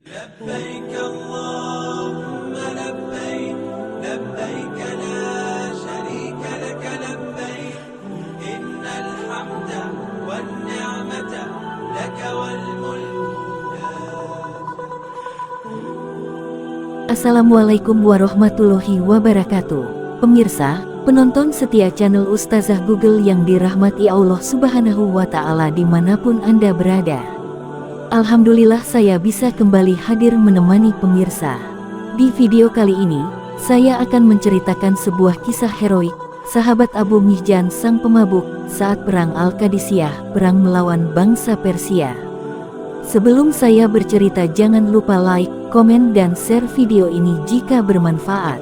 لبيك اللهم لبيك لبيك لا شريك لك لبيك إن الحمد والنعمة لك والملك. Assalamualaikum warahmatullahi wabarakatuh. Pemirsa, penonton setia channel Ustazah Google yang dirahmati Allah Subhanahu wa Ta'ala dimanapun Anda berada. Alhamdulillah saya bisa kembali hadir menemani pemirsa. Di video kali ini, saya akan menceritakan sebuah kisah heroik sahabat Abu Mihjan sang pemabuk saat perang Al-Qadisiyah, perang melawan bangsa Persia. Sebelum saya bercerita, jangan lupa like, komen, dan share video ini jika bermanfaat.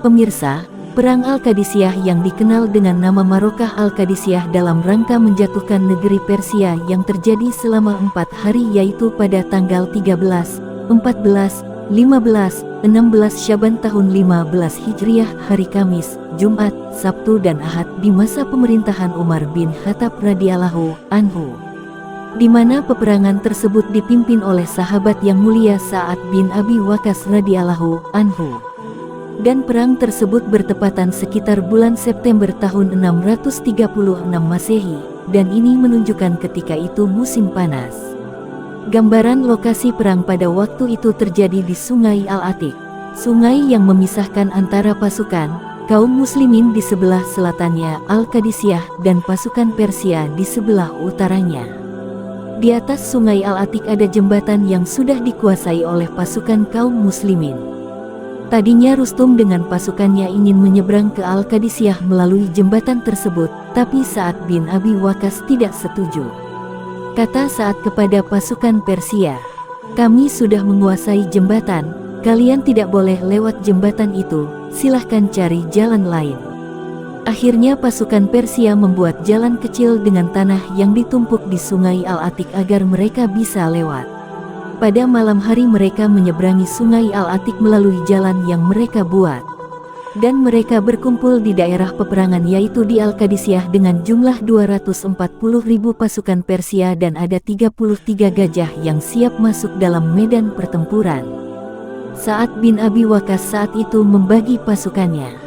Pemirsa, perang Al-Qadisiyah yang dikenal dengan nama Marokah Al-Qadisiyah dalam rangka menjatuhkan negeri Persia yang terjadi selama 4 hari, yaitu pada tanggal 13, 14, 15, 16 Syaban tahun 15 Hijriah, hari Kamis, Jumat, Sabtu, dan Ahad di masa pemerintahan Umar bin Khattab radhiyallahu anhu, di mana peperangan tersebut dipimpin oleh sahabat yang mulia Sa'ad bin Abi Waqqas radhiyallahu anhu. Dan perang tersebut bertepatan sekitar bulan September tahun 636 Masehi, dan ini menunjukkan ketika itu musim panas. Gambaran lokasi perang pada waktu itu terjadi di Sungai Al-Atiq, sungai yang memisahkan antara pasukan kaum muslimin di sebelah selatannya Al-Qadisiyah dan pasukan Persia di sebelah utaranya. Di atas Sungai Al-Atiq ada jembatan yang sudah dikuasai oleh pasukan kaum muslimin. Tadinya Rustum dengan pasukannya ingin menyeberang ke Al-Qadisiyah melalui jembatan tersebut, tapi Sa'ad bin Abi Waqqas tidak setuju. Kata Sa'ad kepada pasukan Persia, "Kami sudah menguasai jembatan, kalian tidak boleh lewat jembatan itu, silahkan cari jalan lain." Akhirnya pasukan Persia membuat jalan kecil dengan tanah yang ditumpuk di Sungai Al-Atiq agar mereka bisa lewat. Pada malam hari mereka menyeberangi Sungai Al-Atiq melalui jalan yang mereka buat. Dan mereka berkumpul di daerah peperangan, yaitu di Al-Qadisiyah dengan jumlah 240.000 pasukan Persia dan ada 33 gajah yang siap masuk dalam medan pertempuran. Sa'ad bin Abi Waqqas saat itu membagi pasukannya.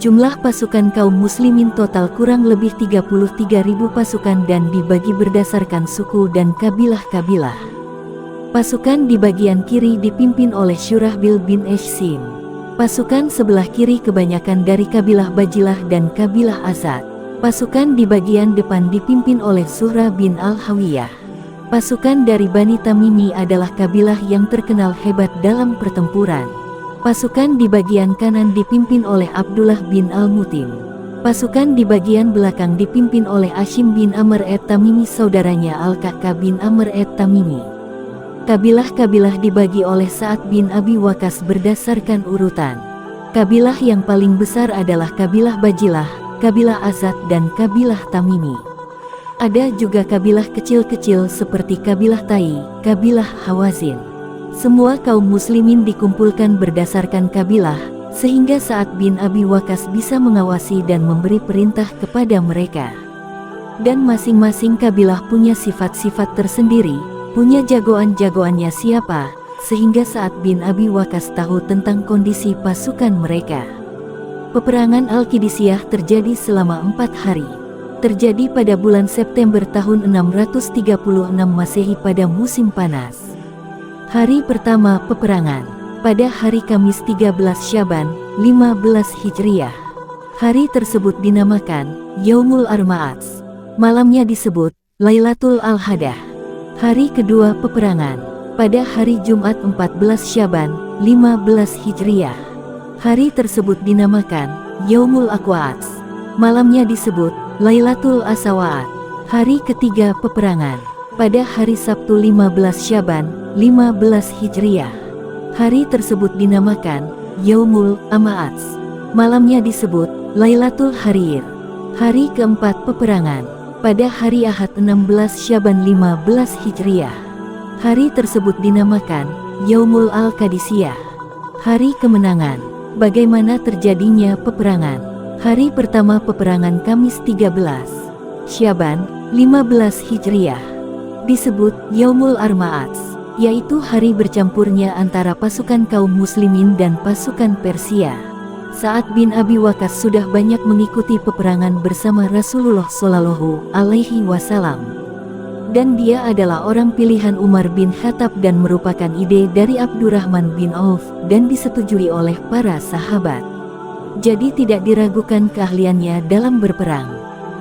Jumlah pasukan kaum muslimin total kurang lebih 33.000 pasukan dan dibagi berdasarkan suku dan kabilah-kabilah. Pasukan di bagian kiri dipimpin oleh Syurahbil bin Eshsim. Pasukan sebelah kiri kebanyakan dari kabilah Bajilah dan kabilah Asad. Pasukan di bagian depan dipimpin oleh Zuhra bin Al-Hawiyah. Pasukan dari Bani Tamimi adalah kabilah yang terkenal hebat dalam pertempuran. Pasukan di bagian kanan dipimpin oleh Abdullah bin Al-Mutim. Pasukan di bagian belakang dipimpin oleh Hashim bin Amr at-Tamimi, saudaranya Al-Ka'ka bin Amr at-Tamimi. Kabilah-kabilah dibagi oleh Sa'ad bin Abi Waqqas berdasarkan urutan. Kabilah yang paling besar adalah kabilah Bajilah, kabilah Asad, dan kabilah Tamimi. Ada juga kabilah kecil-kecil seperti kabilah Tai, kabilah Hawazin. Semua kaum muslimin dikumpulkan berdasarkan kabilah, sehingga Sa'ad bin Abi Waqqas bisa mengawasi dan memberi perintah kepada mereka. Dan masing-masing kabilah punya sifat-sifat tersendiri, punya jagoan-jagoannya siapa, sehingga Sa'ad bin Abi Waqqas tahu tentang kondisi pasukan mereka. Peperangan Al-Qadisiyah terjadi selama 4 hari. Terjadi pada bulan September tahun 636 Masehi pada musim panas. Hari pertama peperangan, pada hari Kamis 13 Syaban, 15 Hijriah. Hari tersebut dinamakan Yaumul Arma'ats. Malamnya disebut Lailatul Al-Hadah. Hari kedua peperangan, pada hari Jumat 14 Syaban, 15 Hijriah. Hari tersebut dinamakan Yaumul Aqwa'ats. Malamnya disebut Lailatul Asawa'at. Hari ketiga peperangan, pada hari Sabtu 15 Syaban, 15 Hijriah. Hari tersebut dinamakan Yaumul Ama'ats. Malamnya disebut Lailatul Harir. Hari keempat peperangan, pada hari Ahad 16 Syaban 15 Hijriah. Hari tersebut dinamakan Yaumul Al-Qadisiyah. Hari kemenangan. Bagaimana terjadinya peperangan? Hari pertama peperangan Kamis 13 Syaban 15 Hijriah. Disebut Yaumul Arma'ats, yaitu hari bercampurnya antara pasukan kaum muslimin dan pasukan Persia. Sa'ad bin Abi Waqqas sudah banyak mengikuti peperangan bersama Rasulullah Shallallahu Alaihi Wasallam. Dan dia adalah orang pilihan Umar bin Khattab dan merupakan ide dari Abdurrahman bin Auf dan disetujui oleh para sahabat. Jadi tidak diragukan keahliannya dalam berperang.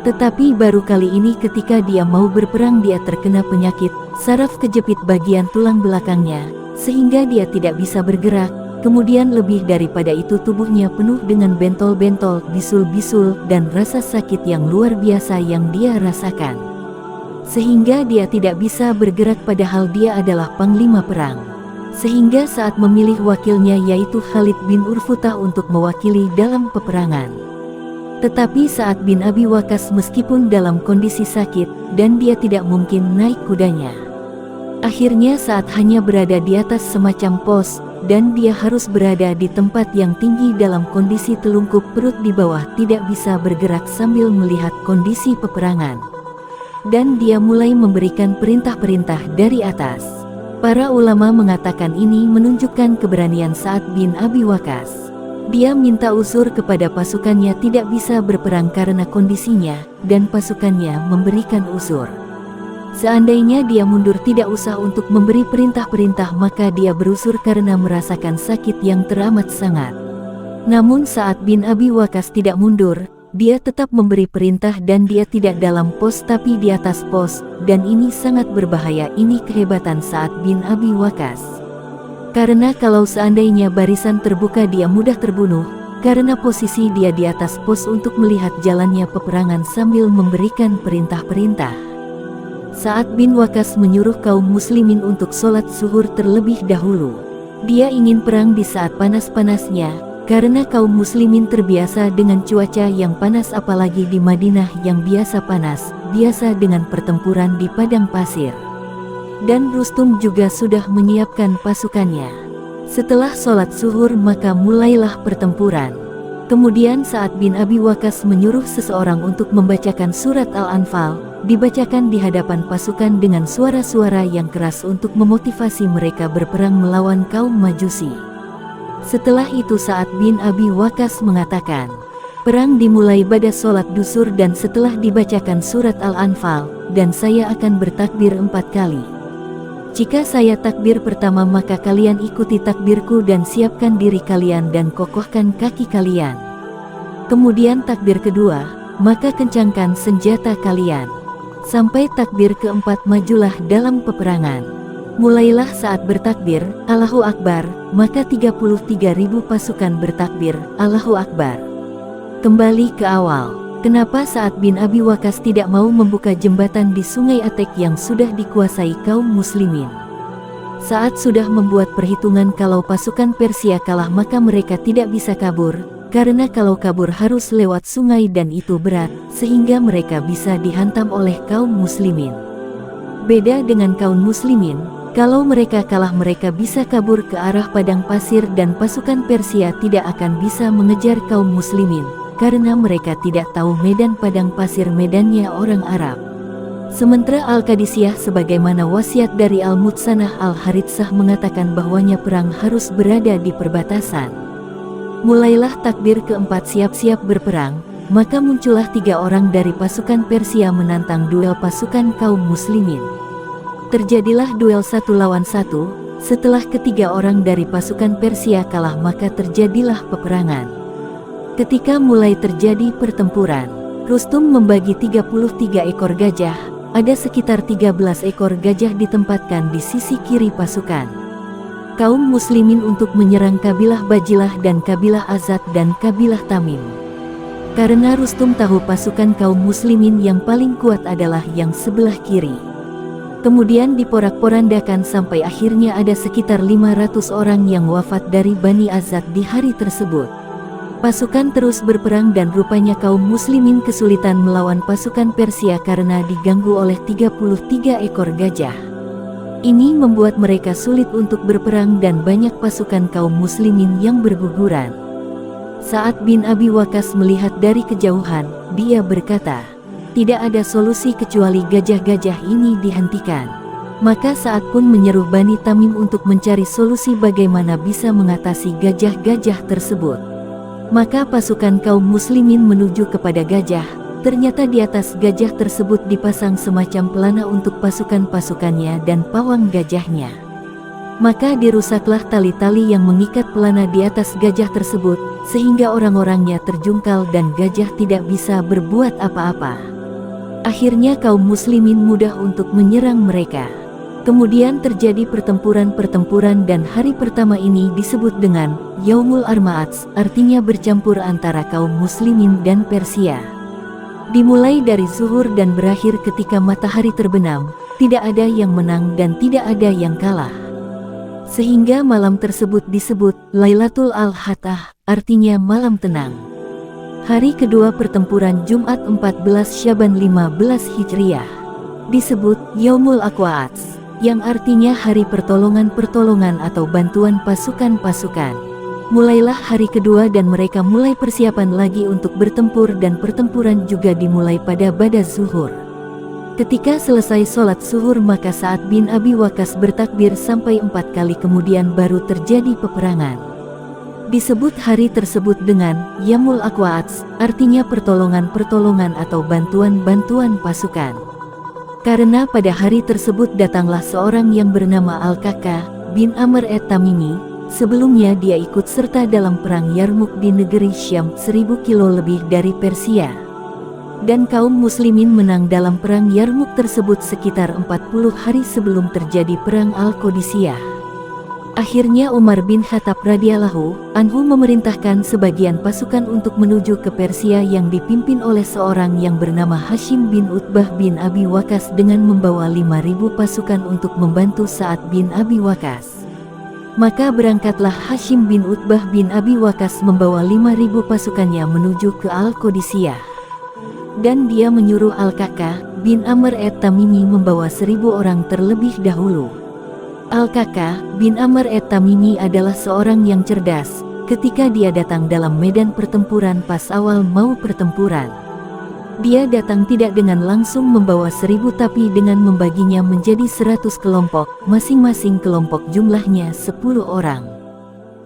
Tetapi baru kali ini ketika dia mau berperang dia terkena penyakit saraf kejepit bagian tulang belakangnya, sehingga dia tidak bisa bergerak. Kemudian lebih daripada itu tubuhnya penuh dengan bentol-bentol, bisul-bisul, dan rasa sakit yang luar biasa yang dia rasakan. Sehingga dia tidak bisa bergerak padahal dia adalah panglima perang. Sehingga saat memilih wakilnya yaitu Khalid bin Urfutah untuk mewakili dalam peperangan. Tetapi Sa'ad bin Abi Waqqas meskipun dalam kondisi sakit dan dia tidak mungkin naik kudanya. Akhirnya saat hanya berada di atas semacam pos, dan dia harus berada di tempat yang tinggi dalam kondisi telungkup perut di bawah tidak bisa bergerak sambil melihat kondisi peperangan. Dan dia mulai memberikan perintah-perintah dari atas. Para ulama mengatakan ini menunjukkan keberanian Sa'ad bin Abi Waqqas. Dia minta uzur kepada pasukannya tidak bisa berperang karena kondisinya, dan pasukannya memberikan uzur. Seandainya dia mundur tidak usah untuk memberi perintah-perintah maka dia berusur karena merasakan sakit yang teramat sangat. Namun Sa'ad bin Abi Waqqas tidak mundur, dia tetap memberi perintah dan dia tidak dalam pos tapi di atas pos, dan ini sangat berbahaya. Ini kehebatan Sa'ad bin Abi Waqqas. Karena kalau seandainya barisan terbuka dia mudah terbunuh, karena posisi dia di atas pos untuk melihat jalannya peperangan sambil memberikan perintah-perintah. Sa'ad bin Waqqas menyuruh kaum muslimin untuk sholat zuhur terlebih dahulu. Dia ingin perang di saat panas-panasnya, karena kaum muslimin terbiasa dengan cuaca yang panas apalagi di Madinah yang biasa panas, biasa dengan pertempuran di padang pasir. Dan Rustum juga sudah menyiapkan pasukannya. Setelah sholat zuhur maka mulailah pertempuran. Kemudian Sa'ad bin Abi Waqqas menyuruh seseorang untuk membacakan surat Al-Anfal, dibacakan di hadapan pasukan dengan suara-suara yang keras untuk memotivasi mereka berperang melawan kaum Majusi. Setelah itu Sa'ad bin Abi Waqqas mengatakan, perang dimulai pada sholat dusur dan setelah dibacakan surat Al-Anfal, dan saya akan bertakbir 4 kali. Jika saya takbir pertama maka kalian ikuti takbirku dan siapkan diri kalian dan kokohkan kaki kalian. Kemudian takbir kedua, maka kencangkan senjata kalian. Sampai takbir keempat majulah dalam peperangan. Mulailah saat bertakbir, Allahu Akbar, maka 33.000 pasukan bertakbir, Allahu Akbar. Kembali ke awal. Kenapa Sa'ad bin Abi Waqqas tidak mau membuka jembatan di Sungai Atek yang sudah dikuasai kaum muslimin? Sa'ad sudah membuat perhitungan kalau pasukan Persia kalah maka mereka tidak bisa kabur, karena kalau kabur harus lewat sungai dan itu berat, sehingga mereka bisa dihantam oleh kaum muslimin. Beda dengan kaum muslimin, kalau mereka kalah mereka bisa kabur ke arah padang pasir dan pasukan Persia tidak akan bisa mengejar kaum muslimin. Karena mereka tidak tahu medan padang pasir medannya orang Arab. Sementara Al-Qadisiyah sebagaimana wasiat dari Al-Mutsanah Al-Haritsah mengatakan bahwanya perang harus berada di perbatasan. Mulailah takbir keempat siap-siap berperang, maka muncullah 3 orang dari pasukan Persia menantang duel pasukan kaum muslimin. Terjadilah duel 1 lawan 1, setelah ketiga orang dari pasukan Persia kalah maka terjadilah peperangan. Ketika mulai terjadi pertempuran, Rustum membagi 33 ekor gajah, ada sekitar 13 ekor gajah ditempatkan di sisi kiri pasukan kaum muslimin untuk menyerang kabilah Bajilah dan kabilah Azad dan kabilah Tamim. Karena Rustum tahu pasukan kaum muslimin yang paling kuat adalah yang sebelah kiri. Kemudian diporak-porandakan sampai akhirnya ada sekitar 500 orang yang wafat dari Bani Azad di hari tersebut. Pasukan terus berperang dan rupanya kaum muslimin kesulitan melawan pasukan Persia karena diganggu oleh 33 ekor gajah. Ini membuat mereka sulit untuk berperang dan banyak pasukan kaum muslimin yang berguguran. Sa'ad bin Abi Waqqas melihat dari kejauhan, dia berkata, tidak ada solusi kecuali gajah-gajah ini dihentikan. Maka Sa'ad pun menyeru Bani Tamim untuk mencari solusi bagaimana bisa mengatasi gajah-gajah tersebut. Maka pasukan kaum muslimin menuju kepada gajah. Ternyata di atas gajah tersebut dipasang semacam pelana untuk pasukan-pasukannya dan pawang gajahnya. Maka dirusaklah tali-tali yang mengikat pelana di atas gajah tersebut, sehingga orang-orangnya terjungkal dan gajah tidak bisa berbuat apa-apa. Akhirnya kaum muslimin mudah untuk menyerang mereka. Kemudian terjadi pertempuran-pertempuran dan hari pertama ini disebut dengan Yaumul Arma'ats, artinya bercampur antara kaum muslimin dan Persia. Dimulai dari zuhur dan berakhir ketika matahari terbenam, tidak ada yang menang dan tidak ada yang kalah. Sehingga malam tersebut disebut Lailatul Al-Hattah, artinya malam tenang. Hari kedua pertempuran Jumat 14 Syaban 15 Hijriah disebut Yaumul Aqwa'ats, yang artinya hari pertolongan-pertolongan atau bantuan pasukan-pasukan. Mulailah hari kedua dan mereka mulai persiapan lagi untuk bertempur dan pertempuran juga dimulai pada ba'da zuhur. Ketika selesai sholat zuhur maka Sa'ad bin Abi Waqqas bertakbir sampai 4 kali kemudian baru terjadi peperangan. Disebut hari tersebut dengan Yaumul Aqwa'ats, artinya pertolongan-pertolongan atau bantuan-bantuan pasukan. Karena pada hari tersebut datanglah seorang yang bernama Al-Kakka bin Amr at-Tamimi. Sebelumnya dia ikut serta dalam perang Yarmuk di negeri Syam 1000 kilo lebih dari Persia. Dan kaum muslimin menang dalam perang Yarmuk tersebut sekitar 40 hari sebelum terjadi perang Al-Qadisiyah. Akhirnya Umar bin Khattab radhiyallahu anhu memerintahkan sebagian pasukan untuk menuju ke Persia yang dipimpin oleh seorang yang bernama Hashim bin Utbah bin Abi Waqqas dengan membawa 5.000 pasukan untuk membantu Sa'ad bin Abi Waqqas. Maka berangkatlah Hashim bin Utbah bin Abi Waqqas membawa 5.000 pasukannya menuju ke Al-Qadisiyah. Dan dia menyuruh Al-Kakka bin Amr at-Tamimi membawa 1.000 orang terlebih dahulu. Al-Kakka bin Amr at-Tamimi adalah seorang yang cerdas. Ketika dia datang dalam medan pertempuran pas awal mau pertempuran, dia datang tidak dengan langsung membawa 1.000 tapi dengan membaginya menjadi 100 kelompok, masing-masing kelompok jumlahnya 10 orang.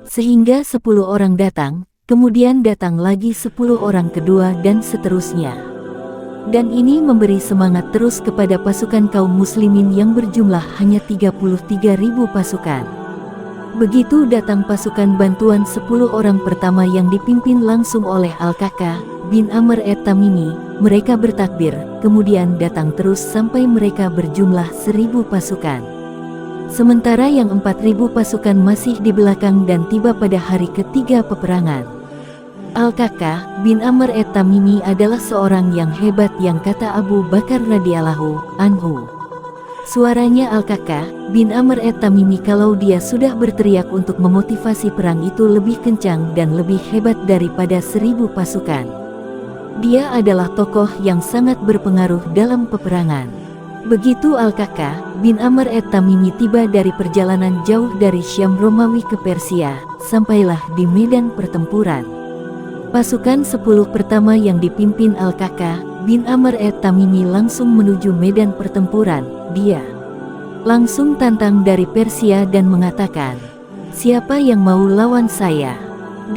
Sehingga 10 orang datang, kemudian datang lagi 10 orang kedua dan seterusnya. Dan ini memberi semangat terus kepada pasukan kaum muslimin yang berjumlah hanya 33.000 pasukan. Begitu datang pasukan bantuan 10 orang pertama yang dipimpin langsung oleh Al-Kakka bin Amr at-Tamimi, mereka bertakbir, kemudian datang terus sampai mereka berjumlah 1.000 pasukan. Sementara yang 4.000 pasukan masih di belakang dan tiba pada hari ketiga peperangan. Al-Kakka bin Amr at-Tamimi adalah seorang yang hebat yang kata Abu Bakar radhiyallahu anhu. Suaranya Al-Kakka bin Amr at-Tamimi kalau dia sudah berteriak untuk memotivasi perang itu lebih kencang dan lebih hebat daripada 1.000 pasukan. Dia adalah tokoh yang sangat berpengaruh dalam peperangan. Begitu Al-Kakka bin Amr at-Tamimi tiba dari perjalanan jauh dari Syam Romawi ke Persia, sampailah di medan pertempuran. Pasukan 10 pertama yang dipimpin Al-Kakka bin Amr at-Tamimi langsung menuju medan pertempuran. Dia langsung tantang dari Persia dan mengatakan, "Siapa yang mau lawan saya?"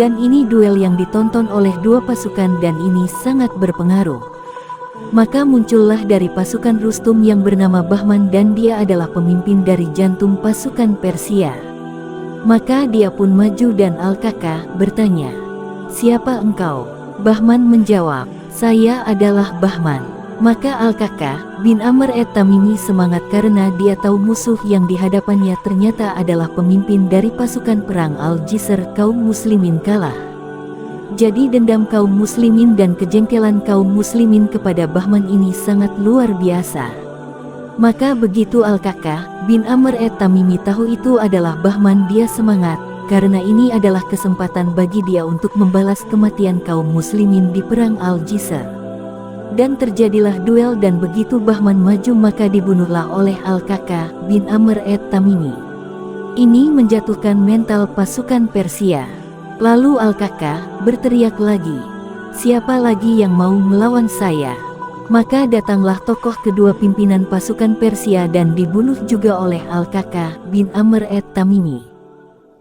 Dan ini duel yang ditonton oleh dua pasukan dan ini sangat berpengaruh. Maka muncullah dari pasukan Rustum yang bernama Bahman dan dia adalah pemimpin dari jantung pasukan Persia. Maka dia pun maju dan Al-Kakka bertanya, "Siapa engkau?" Bahman menjawab, "Saya adalah Bahman." Maka Al-Kakka bin Amr at-Tamimi semangat karena dia tahu musuh yang dihadapannya ternyata adalah pemimpin dari pasukan perang Al-Jisr. Kaum muslimin kalah. Jadi dendam kaum muslimin dan kejengkelan kaum muslimin kepada Bahman ini sangat luar biasa. Maka begitu Al-Kakka bin Amr at-Tamimi tahu itu adalah Bahman, dia semangat, karena ini adalah kesempatan bagi dia untuk membalas kematian kaum muslimin di perang Al-Jisr. Dan terjadilah duel dan begitu Bahman maju maka dibunuhlah oleh Al-Kakka bin Amr at-Tamimi. Ini menjatuhkan mental pasukan Persia. Lalu Al-Kakka berteriak lagi, "Siapa lagi yang mau melawan saya?" Maka datanglah tokoh kedua pimpinan pasukan Persia dan dibunuh juga oleh Al-Kaka bin Amr at-Tamimi.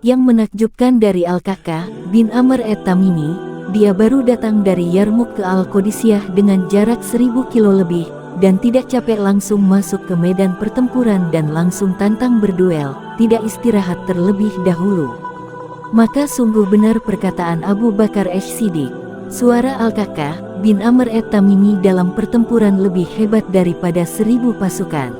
Yang menakjubkan dari Al-Kaka bin Amr at-Tamimi, dia baru datang dari Yarmuk ke Al-Qodisiyah dengan jarak 1000 kilo lebih, dan tidak capek langsung masuk ke medan pertempuran dan langsung tantang berduel, tidak istirahat terlebih dahulu. Maka sungguh benar perkataan Abu Bakar Ash-Siddiq, suara Al-Kaka bin Amr at-Tamimi dalam pertempuran lebih hebat daripada 1000 pasukan.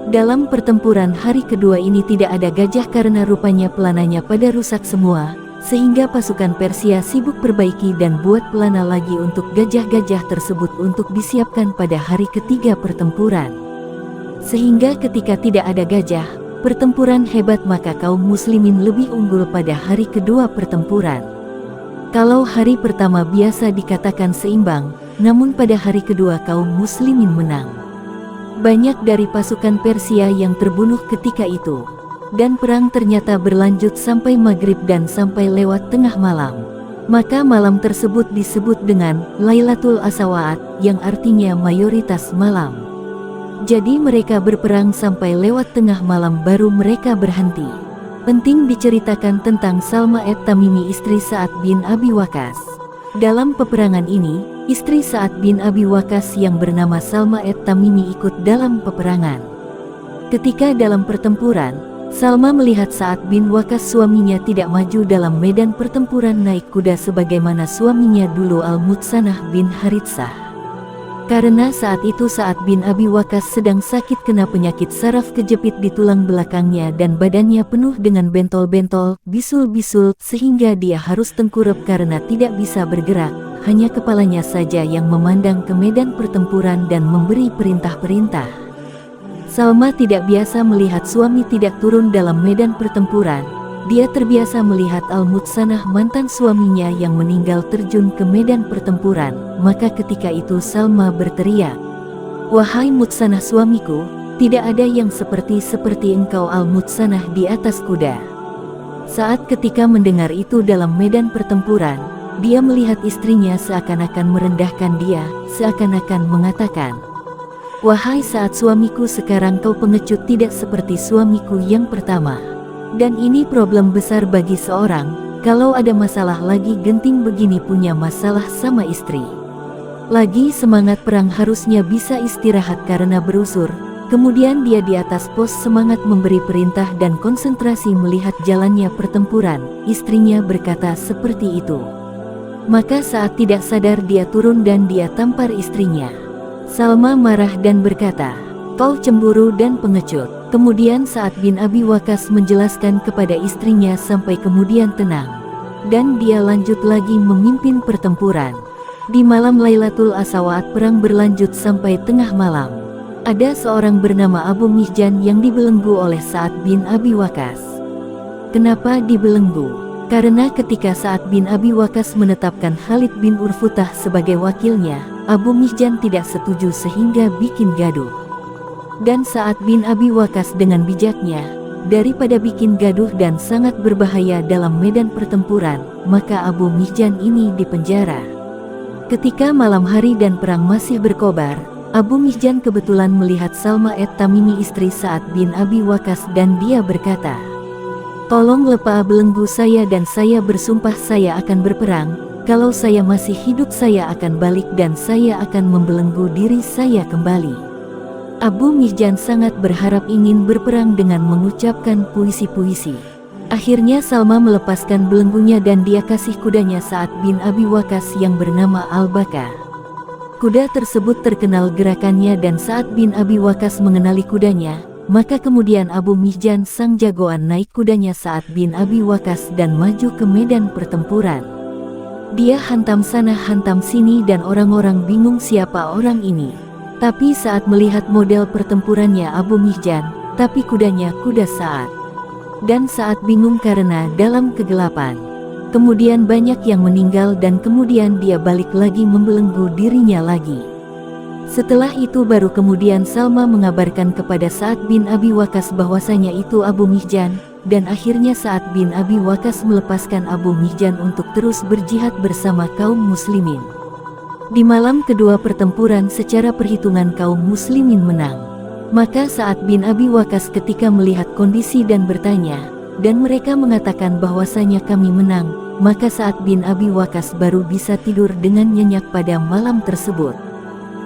Dalam pertempuran hari kedua ini tidak ada gajah karena rupanya pelananya pada rusak semua, sehingga pasukan Persia sibuk perbaiki dan buat pelana lagi untuk gajah-gajah tersebut untuk disiapkan pada hari ketiga pertempuran. Sehingga ketika tidak ada gajah, pertempuran hebat maka kaum muslimin lebih unggul pada hari kedua pertempuran. Kalau hari pertama biasa dikatakan seimbang, namun pada hari kedua kaum muslimin menang. Banyak dari pasukan Persia yang terbunuh ketika itu. Dan perang ternyata berlanjut sampai maghrib dan sampai lewat tengah malam. Maka malam tersebut disebut dengan Lailatul Asawaat, yang artinya mayoritas malam. Jadi mereka berperang sampai lewat tengah malam baru mereka berhenti. Penting diceritakan tentang Salma at-Tamimi istri Sa'ad bin Abi Waqqas. Dalam peperangan ini, istri Sa'ad bin Abi Waqqas yang bernama Salma at-Tamimi ikut dalam peperangan. Ketika dalam pertempuran, Salma melihat Sa'ad bin Waqqas suaminya tidak maju dalam medan pertempuran naik kuda sebagaimana suaminya dulu Al-Mutsanah bin Haritsah. Karena saat itu Sa'ad bin Abi Waqqas sedang sakit kena penyakit saraf kejepit di tulang belakangnya dan badannya penuh dengan bentol-bentol, bisul-bisul, sehingga dia harus tengkurap karena tidak bisa bergerak, hanya kepalanya saja yang memandang ke medan pertempuran dan memberi perintah-perintah. Salma tidak biasa melihat suami tidak turun dalam medan pertempuran. Dia terbiasa melihat Al-Mutsanah mantan suaminya yang meninggal terjun ke medan pertempuran. Maka ketika itu Salma berteriak, "Wahai Mutsanah suamiku, tidak ada yang seperti engkau Al-Mutsanah di atas kuda." Saat ketika mendengar itu dalam medan pertempuran, dia melihat istrinya seakan-akan merendahkan dia, seakan-akan mengatakan, "Wahai Sa'ad suamiku, sekarang kau pengecut tidak seperti suamiku yang pertama." Dan ini problem besar bagi seorang, kalau ada masalah lagi genting begini punya masalah sama istri. Lagi semangat perang harusnya bisa istirahat karena berusur, kemudian dia di atas pos semangat memberi perintah dan konsentrasi melihat jalannya pertempuran, istrinya berkata seperti itu. Maka saat tidak sadar dia turun dan dia tampar istrinya. Salma marah dan berkata, "Kau cemburu dan pengecut." Kemudian Sa'ad bin Abi Waqqas menjelaskan kepada istrinya sampai kemudian tenang. Dan dia lanjut lagi memimpin pertempuran. Di malam Lailatul Asawaat perang berlanjut sampai tengah malam. Ada seorang bernama Abu Mihjan yang dibelenggu oleh Sa'ad bin Abi Waqqas. Kenapa dibelenggu? Karena ketika Sa'ad bin Abi Waqqas menetapkan Khalid bin Urfutah sebagai wakilnya, Abu Mihjan tidak setuju sehingga bikin gaduh. Dan Sa'ad bin Abi Waqqas dengan bijaknya, daripada bikin gaduh dan sangat berbahaya dalam medan pertempuran, maka Abu Mihjan ini dipenjara. Ketika malam hari dan perang masih berkobar, Abu Mihjan kebetulan melihat Salma at-Tamimi istri Sa'ad bin Abi Waqqas dan dia berkata, "Tolong lepas belenggu saya dan saya bersumpah saya akan berperang. Kalau saya masih hidup saya akan balik dan saya akan membelenggu diri saya kembali." Abu Mihjan sangat berharap ingin berperang dengan mengucapkan puisi-puisi. Akhirnya Salma melepaskan belenggunya dan dia kasih kudanya Sa'ad bin Abi Waqqas yang bernama Al-Baka. Kuda tersebut terkenal gerakannya dan Sa'ad bin Abi Waqqas mengenali kudanya. Maka kemudian Abu Mihjan sang jagoan naik kudanya Sa'ad bin Abi Waqqas dan maju ke medan pertempuran. Dia hantam sana hantam sini dan orang-orang bingung siapa orang ini. Tapi saat melihat model pertempurannya Abu Mihjan, tapi kudanya kuda Sa'ad. Dan Sa'ad bingung karena dalam kegelapan. Kemudian banyak yang meninggal dan kemudian dia balik lagi membelenggu dirinya lagi. Setelah itu baru kemudian Salma mengabarkan kepada Sa'ad bin Abi Waqqas bahwasanya itu Abu Mihjan, dan akhirnya Sa'ad bin Abi Waqqas melepaskan Abu Mihjan untuk terus berjihad bersama kaum muslimin. Di malam kedua pertempuran secara perhitungan kaum muslimin menang. Maka Sa'ad bin Abi Waqqas ketika melihat kondisi dan bertanya, dan mereka mengatakan bahwasanya kami menang, maka Sa'ad bin Abi Waqqas baru bisa tidur dengan nyenyak pada malam tersebut.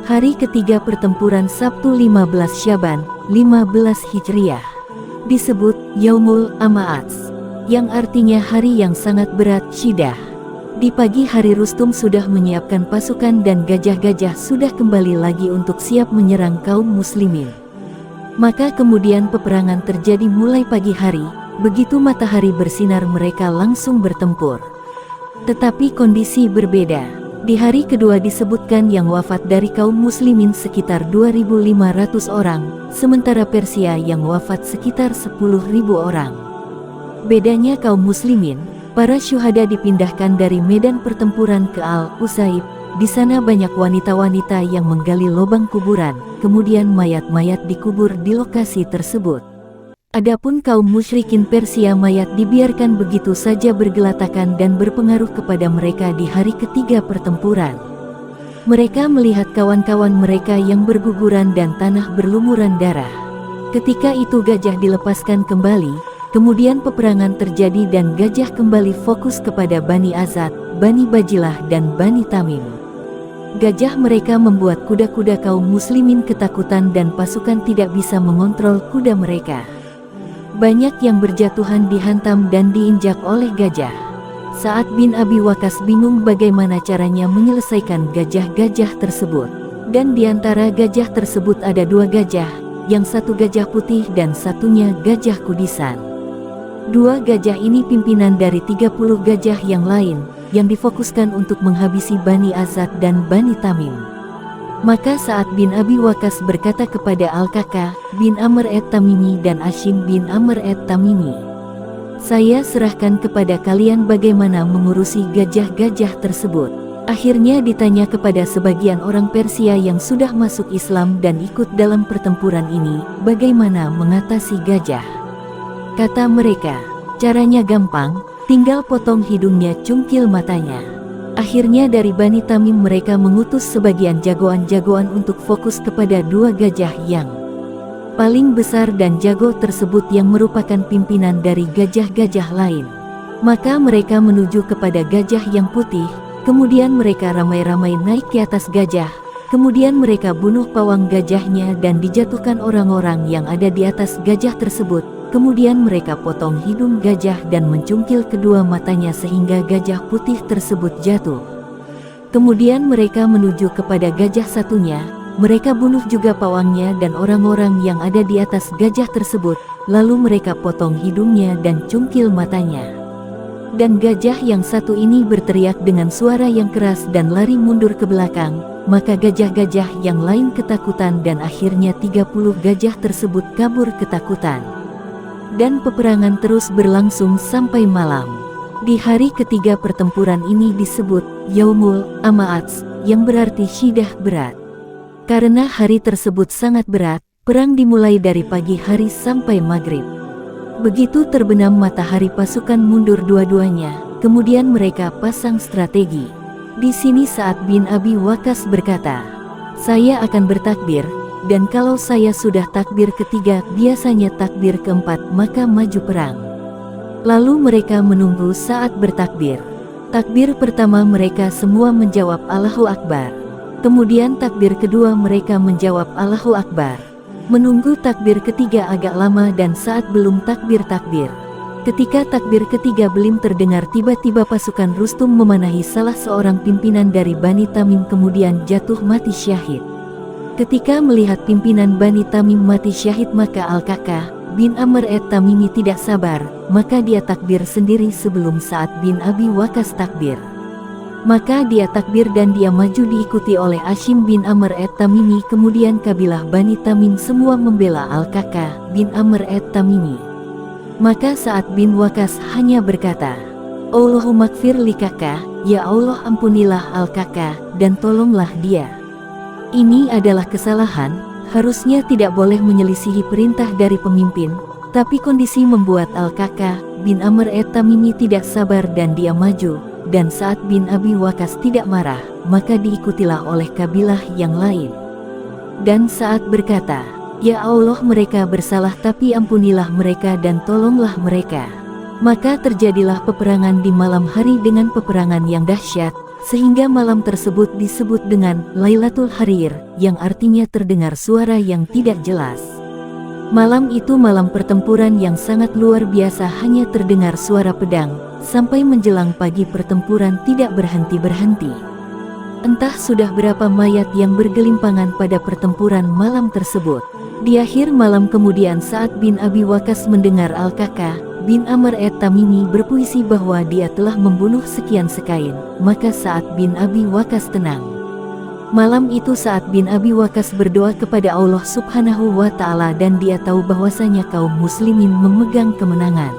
Hari ketiga pertempuran Sabtu 15 Syaban, 15 Hijriah, disebut Yaumul Ama'ats, yang artinya hari yang sangat berat, Syidah. Di pagi hari Rustum sudah menyiapkan pasukan dan gajah-gajah sudah kembali lagi untuk siap menyerang kaum muslimin. Maka kemudian peperangan terjadi mulai pagi hari, begitu matahari bersinar mereka langsung bertempur. Tetapi kondisi berbeda. Di hari kedua disebutkan yang wafat dari kaum muslimin sekitar 2.500 orang, sementara Persia yang wafat sekitar 10.000 orang. Bedanya kaum muslimin, para syuhada dipindahkan dari medan pertempuran ke Al-Usaib. Di sana banyak wanita-wanita yang menggali lubang kuburan, kemudian mayat-mayat dikubur di lokasi tersebut. Adapun kaum musyrikin Persia, mayat dibiarkan begitu saja bergelatakan dan berpengaruh kepada mereka di hari ketiga pertempuran. Mereka melihat kawan-kawan mereka yang berguguran dan tanah berlumuran darah. Ketika itu gajah dilepaskan kembali, kemudian peperangan terjadi dan gajah kembali fokus kepada Bani Azad, Bani Bajilah dan Bani Tamim. Gajah mereka membuat kuda-kuda kaum muslimin ketakutan dan pasukan tidak bisa mengontrol kuda mereka. Banyak yang berjatuhan dihantam dan diinjak oleh gajah. Sa'ad bin Abi Waqqas bingung bagaimana caranya menyelesaikan gajah-gajah tersebut. Dan di antara gajah tersebut ada dua gajah, yang satu gajah putih dan satunya gajah kudisan. Dua gajah ini pimpinan dari 30 gajah yang lain, yang difokuskan untuk menghabisi Bani Azad dan Bani Tamim. Maka Sa'ad bin Abi Waqqas berkata kepada Al-Kaka bin Amr at-Tamimi dan Ashim bin Amr at-Tamimi, "Saya serahkan kepada kalian bagaimana mengurusi gajah-gajah tersebut." Akhirnya ditanya kepada sebagian orang Persia yang sudah masuk Islam dan ikut dalam pertempuran ini, bagaimana mengatasi gajah. Kata mereka, caranya gampang, tinggal potong hidungnya, cungkil matanya. Akhirnya dari Bani Tamim mereka mengutus sebagian jagoan-jagoan untuk fokus kepada dua gajah yang paling besar dan jago tersebut yang merupakan pimpinan dari gajah-gajah lain. Maka mereka menuju kepada gajah yang putih, kemudian mereka ramai-ramai naik ke atas gajah, kemudian mereka bunuh pawang gajahnya dan dijatuhkan orang-orang yang ada di atas gajah tersebut. Kemudian mereka potong hidung gajah dan mencungkil kedua matanya sehingga gajah putih tersebut jatuh. Kemudian mereka menuju kepada gajah satunya, mereka bunuh juga pawangnya dan orang-orang yang ada di atas gajah tersebut, lalu mereka potong hidungnya dan cungkil matanya. Dan gajah yang satu ini berteriak dengan suara yang keras dan lari mundur ke belakang, maka gajah-gajah yang lain ketakutan dan akhirnya 30 gajah tersebut kabur ketakutan. Dan peperangan terus berlangsung sampai malam. Di hari ketiga pertempuran ini disebut Yaumul Ama'ats, yang berarti syidah berat. Karena hari tersebut sangat berat, perang dimulai dari pagi hari sampai maghrib. Begitu terbenam matahari pasukan mundur dua-duanya, kemudian mereka pasang strategi. Di sini Sa'ad bin Abi Waqqas berkata, "Saya akan bertakbir, dan kalau saya sudah takbir ketiga, biasanya takbir keempat, maka maju perang." Lalu mereka menunggu saat bertakbir. Takbir pertama mereka semua menjawab Allahu Akbar. Kemudian takbir kedua mereka menjawab Allahu Akbar. Menunggu takbir ketiga agak lama dan saat belum takbir-takbir. Ketika takbir ketiga belum terdengar, tiba-tiba pasukan Rustum memanahi salah seorang pimpinan dari Bani Tamim kemudian jatuh mati syahid. Ketika melihat pimpinan Bani Tamim mati syahid, maka Al-Kaka bin Amr at-Tamimi tidak sabar, maka dia takbir sendiri sebelum Sa'ad bin Abi Waqqas takbir. Maka dia takbir dan dia maju diikuti oleh Ashim bin Amr at-Tamimi, kemudian kabilah Bani Tamim semua membela Al-Kaka bin Amr at-Tamimi. Maka Sa'ad bin Waqqas hanya berkata, "Allahumma gfir li Kaka, ya Allah ampunilah Al-Kaka dan tolonglah dia. Ini adalah kesalahan, harusnya tidak boleh menyelisihi perintah dari pemimpin." Tapi kondisi membuat Al-Kaka bin Amr at-Tamimi tidak sabar dan dia maju, dan Sa'ad bin Abi Waqqas tidak marah, maka diikutilah oleh kabilah yang lain. Dan Sa'ad berkata, "Ya Allah, mereka bersalah, tapi ampunilah mereka dan tolonglah mereka." Maka terjadilah peperangan di malam hari dengan peperangan yang dahsyat, sehingga malam tersebut disebut dengan Lailatul Harir, yang artinya terdengar suara yang tidak jelas. Malam itu malam pertempuran yang sangat luar biasa, hanya terdengar suara pedang, sampai menjelang pagi pertempuran tidak berhenti-berhenti. Entah sudah berapa mayat yang bergelimpangan pada pertempuran malam tersebut. Di akhir malam kemudian Sa'ad bin Abi Waqqas mendengar Al-Kaka bin Amr at-Tamimi berpuisi bahwa dia telah membunuh sekian sekain, maka Sa'ad bin Abi Waqqas tenang. Malam itu Sa'ad bin Abi Waqqas berdoa kepada Allah Subhanahu wa Ta'ala, dan dia tahu bahwasanya kaum muslimin memegang kemenangan.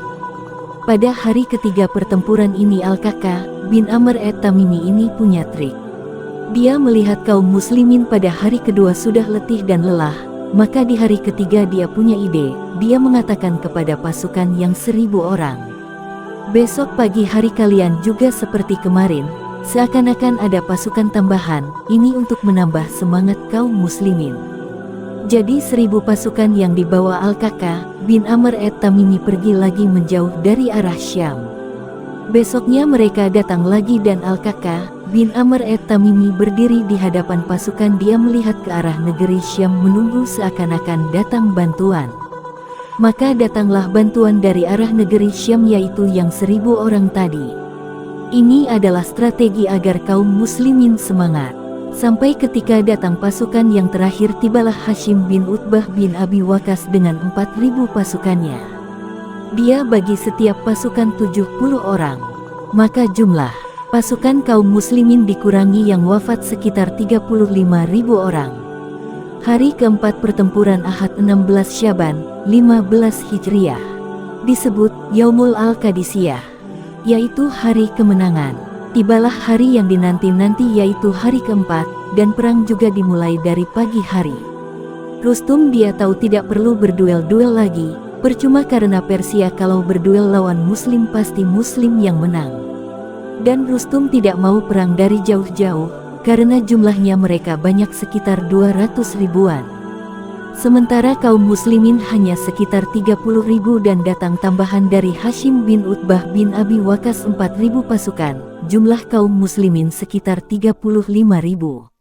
Pada hari ketiga pertempuran ini Al-Kaka bin Amr at-Tamimi ini punya trik. Dia melihat kaum muslimin pada hari kedua sudah letih dan lelah, maka di hari ketiga dia punya ide. Dia mengatakan kepada pasukan yang 1000 orang, "Besok pagi hari kalian juga seperti kemarin, seakan-akan ada pasukan tambahan, ini untuk menambah semangat kaum muslimin." Jadi 1000 pasukan yang dibawa Al-Kaka bin Amr at-Tamimi pergi lagi menjauh dari arah Syam. Besoknya mereka datang lagi dan Al-Kaka bin Amr at-Tamimi berdiri di hadapan pasukan. Dia melihat ke arah negeri Syam menunggu seakan-akan datang bantuan. Maka datanglah bantuan dari arah negeri Syam, yaitu yang 1000 orang tadi. Ini adalah strategi agar kaum muslimin semangat. Sampai ketika datang pasukan yang terakhir, tibalah Hashim bin Utbah bin Abi Waqqas dengan 4000 pasukannya. Dia bagi setiap pasukan 70 orang. Maka jumlah pasukan kaum muslimin dikurangi, yang wafat sekitar 35.000 orang. Hari keempat pertempuran Ahad 16 Syaban 15 Hijriah disebut Yaumul Al-Qadisiyah, yaitu hari kemenangan. Tibalah hari yang dinanti-nanti, yaitu hari keempat, dan perang juga dimulai dari pagi hari. Rustum dia tahu tidak perlu berduel-duel lagi, percuma karena Persia kalau berduel lawan muslim pasti muslim yang menang. Dan Rustum tidak mau perang dari jauh-jauh, karena jumlahnya mereka banyak sekitar 200 ribuan. Sementara kaum muslimin hanya sekitar 30.000 dan datang tambahan dari Hashim bin Utbah bin Abi Waqqas 4.000 pasukan, jumlah kaum muslimin sekitar 35.000.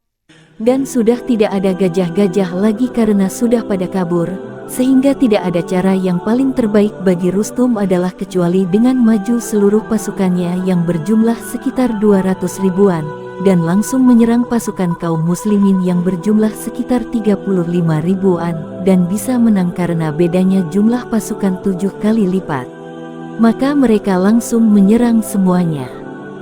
Dan sudah tidak ada gajah-gajah lagi karena sudah pada kabur, sehingga tidak ada cara yang paling terbaik bagi Rustum adalah kecuali dengan maju seluruh pasukannya yang berjumlah sekitar 200 ribuan, dan langsung menyerang pasukan kaum muslimin yang berjumlah sekitar 35 ribuan, dan bisa menang karena bedanya jumlah pasukan 7 kali lipat. Maka mereka langsung menyerang semuanya.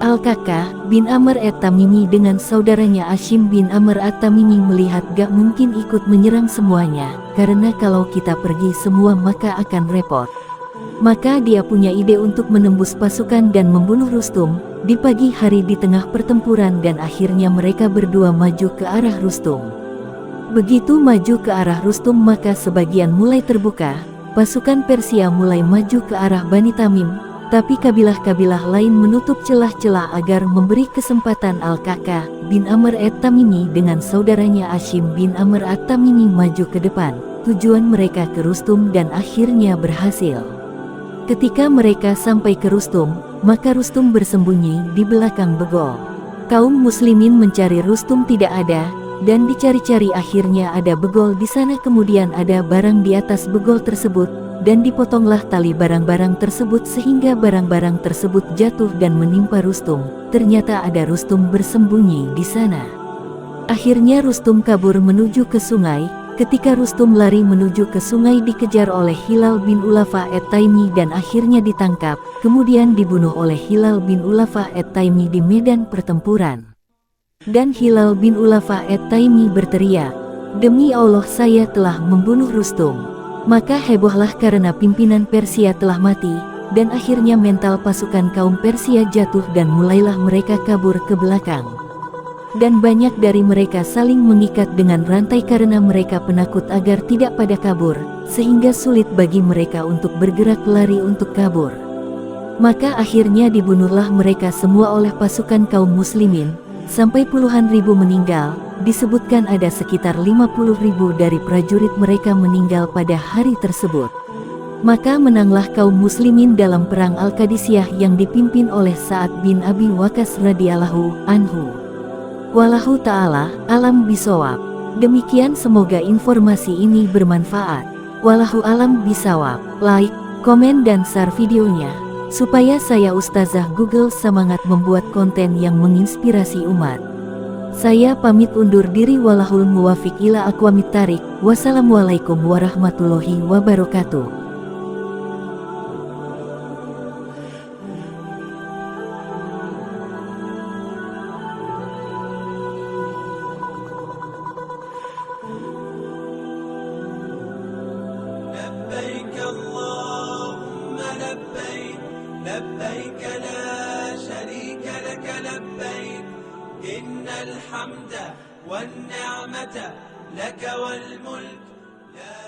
Al-Kaka bin Amr at-Tamimi dengan saudaranya Hashim bin Amr at-Tamimi melihat gak mungkin ikut menyerang semuanya, karena kalau kita pergi semua maka akan repot. Maka dia punya ide untuk menembus pasukan dan membunuh Rustum di pagi hari di tengah pertempuran, dan akhirnya mereka berdua maju ke arah Rustum. Begitu maju ke arah Rustum maka sebagian mulai terbuka, pasukan Persia mulai maju ke arah Bani Tamim, tapi kabilah-kabilah lain menutup celah-celah agar memberi kesempatan Al-Kaka bin Amr at-Tamimi dengan saudaranya Hashim bin Amr at-Tamimi maju ke depan. Tujuan mereka ke Rustum dan akhirnya berhasil. Ketika mereka sampai ke Rustum, maka Rustum bersembunyi di belakang begol. Kaum muslimin mencari Rustum tidak ada, dan dicari-cari akhirnya ada begol di sana. Kemudian ada barang di atas begol tersebut, dan dipotonglah tali barang-barang tersebut sehingga barang-barang tersebut jatuh dan menimpa Rustum. Ternyata ada Rustum bersembunyi di sana. Akhirnya Rustum kabur menuju ke sungai. Ketika Rustum lari menuju ke sungai dikejar oleh Hilal bin Ulafa at-Taimi dan akhirnya ditangkap, kemudian dibunuh oleh Hilal bin Ulafa at-Taimi di medan pertempuran. Dan Hilal bin Ulafa at-Taimi berteriak, "Demi Allah saya telah membunuh Rustum." Maka hebohlah karena pimpinan Persia telah mati, dan akhirnya mental pasukan kaum Persia jatuh dan mulailah mereka kabur ke belakang. Dan banyak dari mereka saling mengikat dengan rantai karena mereka penakut agar tidak pada kabur, sehingga sulit bagi mereka untuk bergerak lari untuk kabur. Maka akhirnya dibunuhlah mereka semua oleh pasukan kaum muslimin, sampai puluhan ribu meninggal. Disebutkan ada sekitar 50.000 dari prajurit mereka meninggal pada hari tersebut. Maka menanglah kaum muslimin dalam perang Al-Qadisiyah yang dipimpin oleh Sa'ad bin Abi Waqqas radhiyallahu anhu. Wallahu ta'ala alam bisawab. Demikian, semoga informasi ini bermanfaat. Wallahu alam bisawab. Like, komen dan share videonya, supaya saya Ustazah Google semangat membuat konten yang menginspirasi umat. Saya pamit undur diri, walahul muwafiq ila aqwamit thariq. Wassalamualaikum warahmatullahi wabarakatuh. لبيك اللهم لبيك لبيك لا شريك لك لبيك إن الحمد والنعمة لك والملك لا